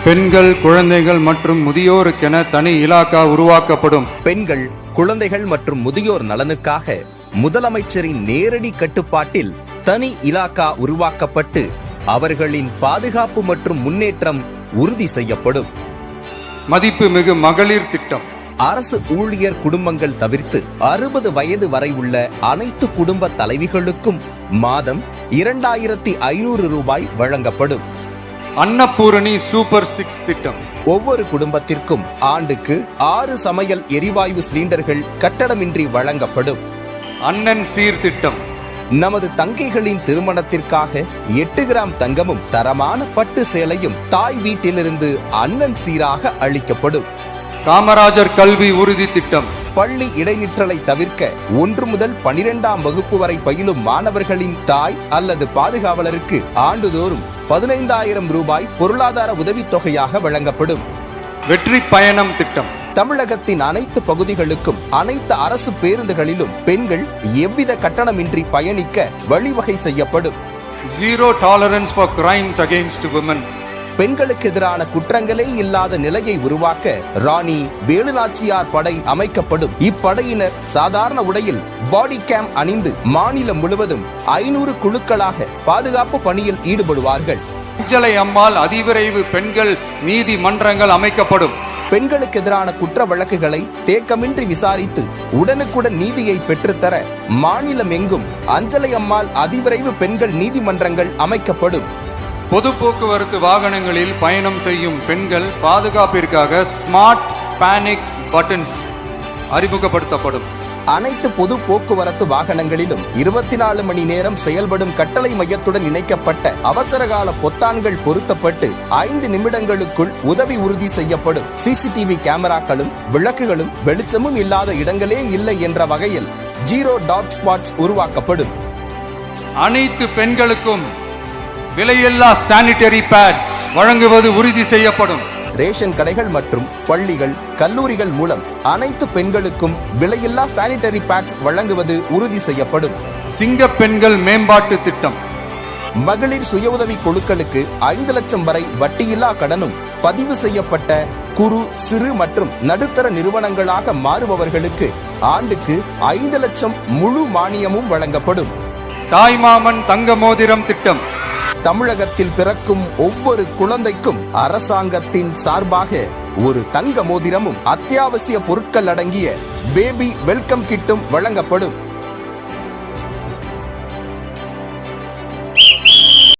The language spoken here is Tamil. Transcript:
பெண்கள், குழந்தைகள் மற்றும் முதியோருக்கென தனி இலாக்கா உருவாக்கப்படும். பெண்கள், குழந்தைகள் மற்றும் முதியோர் நலனுக்காக முதலமைச்சரின் நேரடி கட்டுப்பாட்டில் தனி இலாக்கா உருவாக்கப்பட்டு அவர்களின் பாதுகாப்பு மற்றும் முன்னேற்றம் உறுதி செய்யப்படும். மதிப்புமிகு மகளிர் திட்டம். அரசு ஊழியர் குடும்பங்கள் தவிர்த்து 60 வயது வரை உள்ள அனைத்து குடும்ப தலைவிகளுக்கும் மாதம் 2500 ரூபாய் வழங்கப்படும். அன்னபூரணி சூப்பர் 6 திட்டம். ஒவ்வொரு குடும்பத்திற்கும் ஆண்டுக்கு 6 சமையல் எரிவாயு சிலிண்டர்கள் கட்டணமின்றி வழங்கப்படும். அண்ணன் சீர் திட்டம். நமது தங்கைகளின் திருமணத்திற்காக 8 கிராம் தங்கமும் தரமான பட்டு சேலையும் தாய் வீட்டிலிருந்து அண்ணன் சீராக அளிக்கப்படும். காமராஜர் கல்வி உறுதி திட்டம். பள்ளி இடைநிற்றலை தவிர்க்க 1 முதல் 12ஆம் வகுப்பு வரை பயிலும் மாணவர்களின் தாய் அல்லது பாதுகாவலருக்கு ஆண்டுதோறும் 15,000 ரூபாய் பொருளாதார உதவித்தொகையாக வழங்கப்படும். வெற்றி பயணம் திட்டம். தமிழகத்தின் அனைத்து பகுதிகளுக்கும் அனைத்து அரசு பேருந்துகளிலும் பெண்கள் எவ்வித கட்டணமின்றி பயணிக்க வழிவகை செய்யப்படும். Zero tolerance for crimes against women. பெண்களுக்கு எதிரான குற்றங்களே இல்லாத நிலையை உருவாக்க ராணி வேலுநாச்சியார் படை அமைக்கப்படும். இப்படையினர் சாதாரண உடையில் பாடி கேம் அணிந்து மாநிலம் முழுவதும் 500 குழுக்களாக பாதுகாப்பு பணியில் ஈடுபடுவார்கள். அஞ்சலை அம்மாள் அதிவிரைவு பெண்கள் நீதிமன்றங்கள் அமைக்கப்படும். பெண்களுக்கு எதிரான குற்ற வழக்குகளை தேக்கமின்றி விசாரித்து உடனுக்குடன் நீதியை பெற்றுத்தர மாநிலம் எங்கும் அஞ்சலை அம்மாள் அதிவிரைவு பெண்கள் நீதிமன்றங்கள் அமைக்கப்படும். பொது போக்குவரத்து வாகனங்களில் பயணம் செய்யும் பெண்கள் பாதுகாப்பிற்காக ஸ்மார்ட் பேனிக் பட்டன்ஸ் அறிமுகப்படுத்தப்படும். அனைத்து பொது போக்குவரத்து வாகனங்களிலும் 24 மணி நேரம் செயல்படும் கட்டளை மையத்துடன் இணைக்கப்பட்ட அவசரகால பொத்தான்கள் பொருத்தப்பட்டு 5 நிமிடங்களுக்குள் உதவி உறுதி செய்யப்படும். சிசிடிவி கேமராக்களும் விளக்குகளும் வெளிச்சமும் இல்லாத இடங்களே இல்லை என்ற வகையில் 0 டாட் ஸ்பாட்ஸ் உருவாக்கப்படும். அனைத்து பெண்களுக்கும் விலையில்லா சானிட்டரி பேட்ஸ் வழங்குவது உறுதி செய்யப்படும். ரேஷன் கடைகள் மற்றும் பள்ளிகள், கல்லூரிகள் மூலம் அனைத்து பெண்களுக்கும் விலையில்லா சானிட்டரி பேட்ஸ் வழங்குவது உறுதி செய்யப்படும். சிங்க பெண்கள் மேம்பாட்டு திட்டம். மகளிர் சுய உதவி குழுக்களுக்கு 5 லட்சம் வரை வட்டியில்லா கடனும் பதிவு செய்யப்பட்ட குறு, சிறு மற்றும் நடுத்தர நிறுவனங்களாக மாறுபவர்களுக்கு ஆண்டுக்கு 5 லட்சம் முழு மானியமும் வழங்கப்படும். தாய்மாமன் தங்க மோதிரம் திட்டம். தமிழகத்தில் பிறக்கும் ஒவ்வொரு குழந்தைக்கும் அரசாங்கத்தின் சார்பாக ஒரு தங்க மோதிரமும் அத்தியாவசிய பொருட்கள் அடங்கிய பேபி வெல்கம் கிட்டும் வழங்கப்படும்.